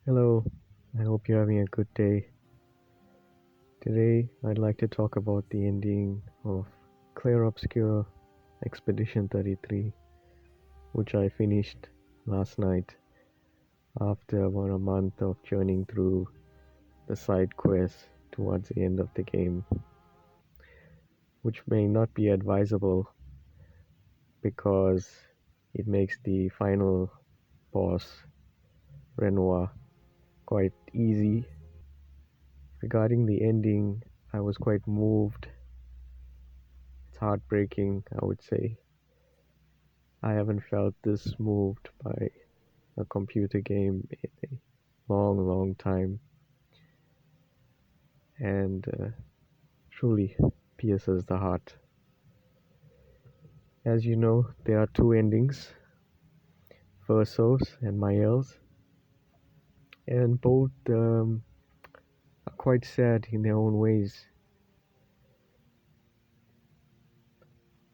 Hello, I hope you're having a good day. Today, I'd like to talk about the ending of Clair Obscur Expedition 33, which I finished last night after about a month of journeying through the side quests towards the end of the game, which may not be advisable because it makes the final boss, Renoir, quite easy. Regarding the ending, I was quite moved. It's heartbreaking, I would say. I haven't felt this moved by a computer game in a long, long time, and truly pierces the heart. As you know, there are two endings, Verso's and Mael's, and both are quite sad in their own ways.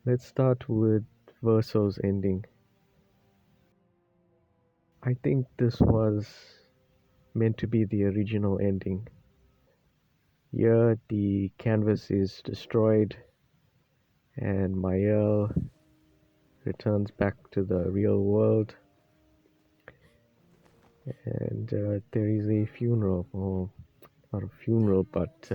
Let's start with Verso's ending. I think this was meant to be the original ending. Here, the canvas is destroyed, and Mael returns back to the real world, and there is a funeral, or not a funeral, but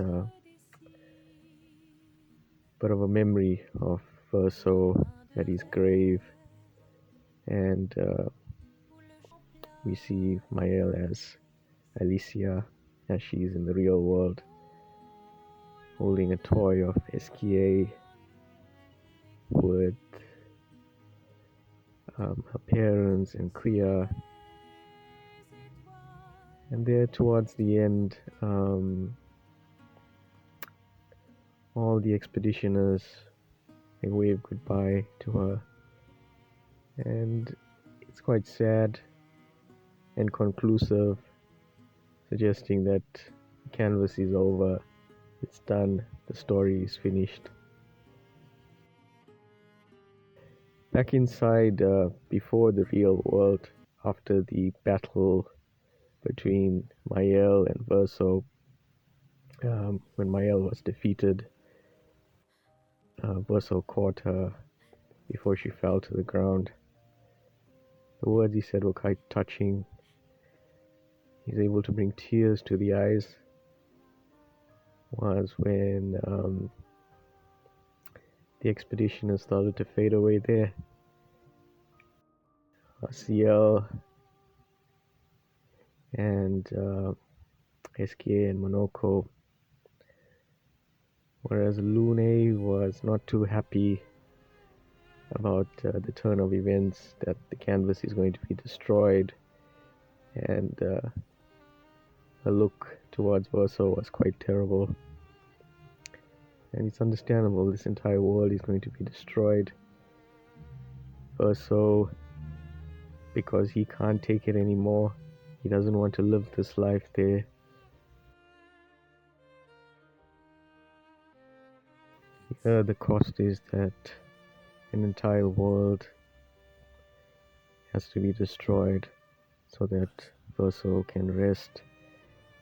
of a memory of Verso at his grave, and we see Mael as Alicia, as she is in the real world, holding a toy of SKA with her parents and Clair. And there towards the end, all the expeditioners, they wave goodbye to her, and it's quite sad and conclusive, suggesting that the canvas is over, it's done, the story is finished. Back inside, before the real world, after the battle between Mael and Verso, when Mael was defeated, Verso caught her before she fell to the ground. The words he said were quite touching. He's able to bring tears to the eyes. Was when the expeditioners started to fade away there. Ciel and SKA and Monoko, whereas Lune was not too happy about the turn of events, that the canvas is going to be destroyed, and her look towards Verso was quite terrible. And it's understandable, this entire world is going to be destroyed. Verso, because he can't take it anymore, he doesn't want to live this life there. The cost is that an entire world has to be destroyed so that Verso can rest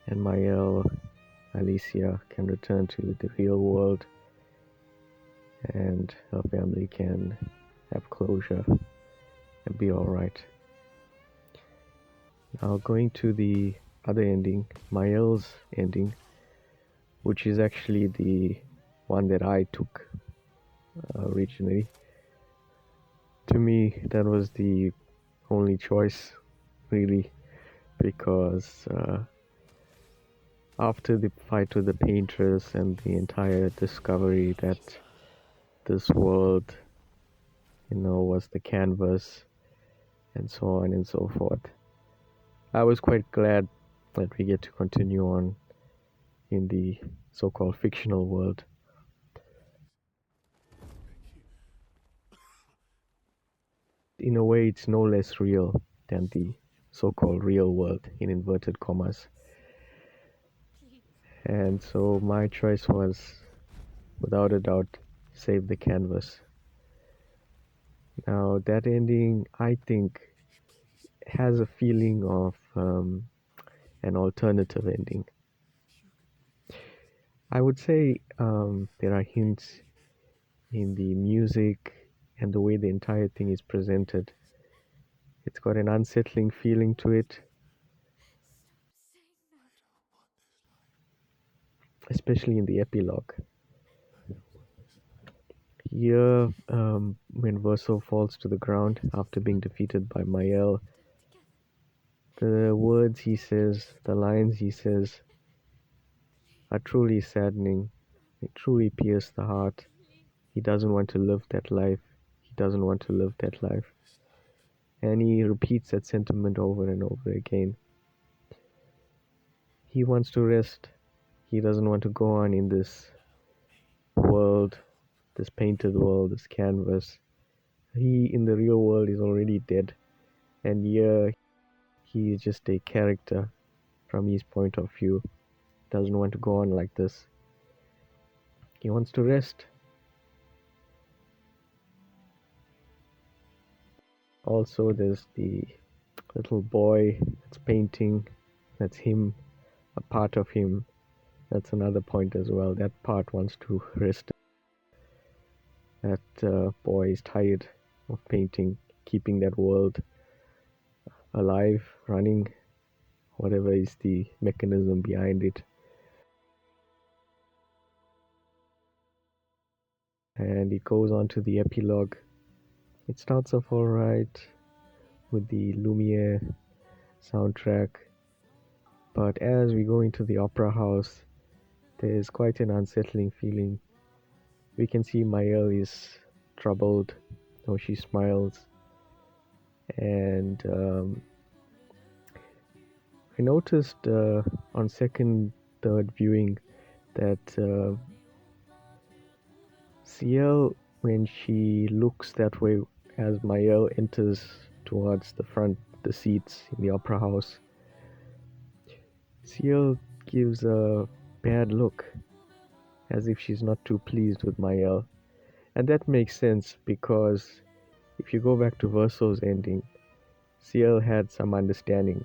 and Mael, Alicia can return to the real world and her family can have closure and be alright. Now going to the other ending, Mael's ending, which is actually the one that I took originally. To me, that was the only choice, really, because after the fight with the painters and the entire discovery that this world, was the canvas and so on and so forth, I was quite glad that we get to continue on in the so-called fictional world. In a way, it's no less real than the so-called real world, in inverted commas. And so my choice was, without a doubt, save the canvas. Now that ending, I think, has a feeling of an alternative ending. I would say there are hints in the music and the way the entire thing is presented. It's got an unsettling feeling to it, especially in the epilogue. Here, when Verso falls to the ground after being defeated by Mael, the words he says, the lines he says, are truly saddening. They truly pierce the heart. He doesn't want to live that life. He doesn't want to live that life. And he repeats that sentiment over and over again. He wants to rest. He doesn't want to go on in this world, this painted world, this canvas. He, in the real world, is already dead. And here, he is just a character from his point of view. Doesn't want to go on like this. He wants to rest. Also, there's the little boy that's painting. That's him, a part of him. That's another point as well. That part wants to rest. That boy is tired of painting, keeping that world alive, running, whatever is the mechanism behind it. And it goes on to the epilogue. It starts off alright with the Lumiere soundtrack, but as we go into the opera house, there's quite an unsettling feeling. We can see Mael is troubled, though she smiles, and I noticed on second, third viewing that Ciel, when she looks that way as Mael enters towards the front, the seats in the opera house, Ciel gives a bad look, as if she's not too pleased with Mael. And that makes sense because if you go back to Verso's ending, Ciel had some understanding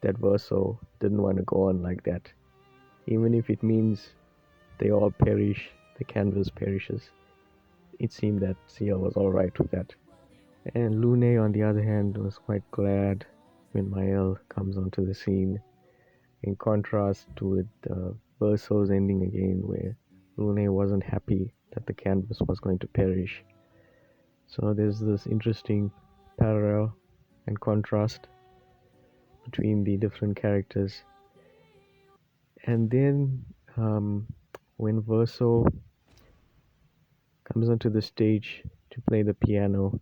that Verso didn't want to go on like that. Even if it means they all perish, the canvas perishes. It seemed that Ciel was alright with that. And Lune, on the other hand, was quite glad when Mael comes onto the scene, in contrast to with Verso's ending again, where Lune wasn't happy that the canvas was going to perish. So there's this interesting parallel and contrast between the different characters. And then when Verso comes onto the stage to play the piano,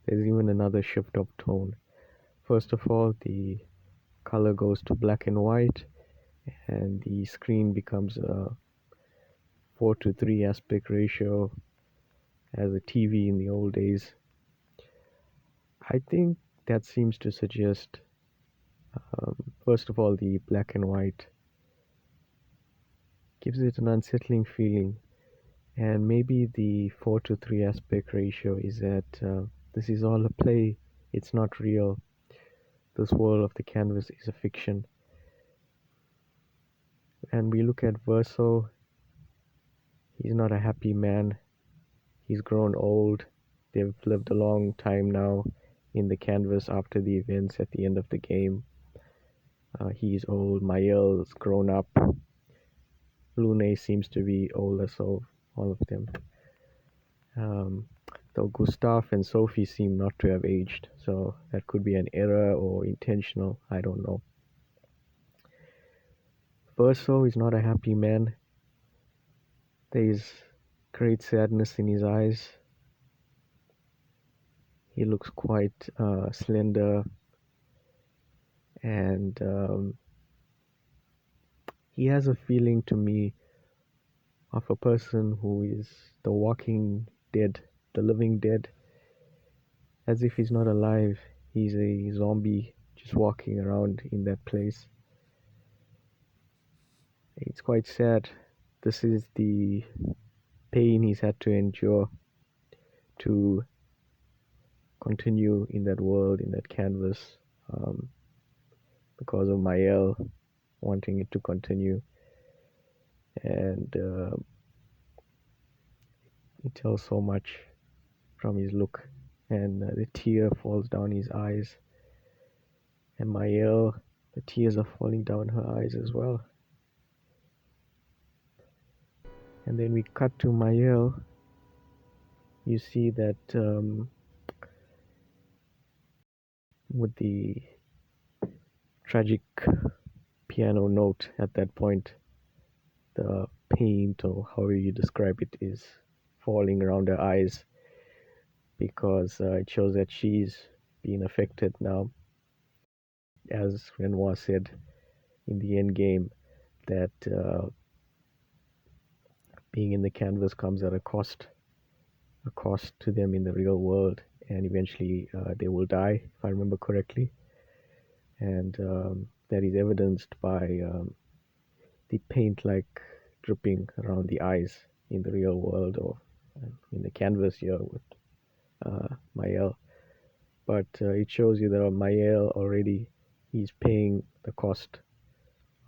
there's even another shift of tone. First of all, the color goes to black and white, and the screen becomes a 4:3 aspect ratio as a TV in the old days. I think that seems to suggest, first of all, the black and white gives it an unsettling feeling, and maybe the 4:3 aspect ratio is that this is all a play, it's not real. This world of the canvas is a fiction. And we look at Verso, he's not a happy man. He's grown old. They've lived a long time now in the canvas after the events at the end of the game. He's old. Mael's grown up. Lune seems to be older, so all of them. Though Gustav and Sophie seem not to have aged, so that could be an error or intentional. I don't know. Verso is not a happy man. There is great sadness in his eyes. He looks quite slender, and he has a feeling to me of a person who is the walking dead, the living dead, as if he's not alive. He's a zombie just walking around in that place. It's quite sad. This is the pain he's had to endure to continue in that world, in that canvas. because of Mael wanting it to continue. And he tells so much from his look, and the tear falls down his eyes. And Mael, the tears are falling down her eyes as well. And then we cut to Mael. You see that with the tragic piano note at that point, the paint, or however you describe it, is falling around her eyes because it shows that she's being affected now. As Renoir said in the end game, that being in the canvas comes at a cost to them in the real world, and eventually they will die, if I remember correctly. And that is evidenced by the paint like dripping around the eyes in the real world, or in the canvas here with Mael. But it shows you that Mael already is paying the cost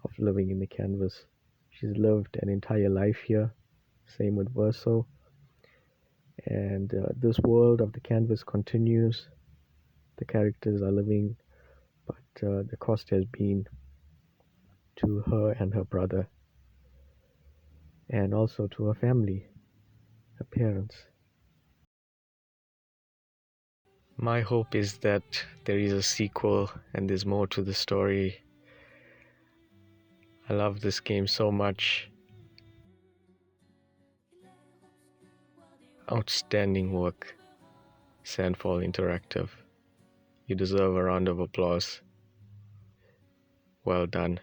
of living in the canvas. She's lived an entire life here, same with Verso. And this world of the canvas continues. The characters are living, but the cost has been to her and her brother, and also to her family, her parents. My hope is that there is a sequel and there's more to the story. I love this game so much. Outstanding work, Sandfall Interactive. You deserve a round of applause. Well done.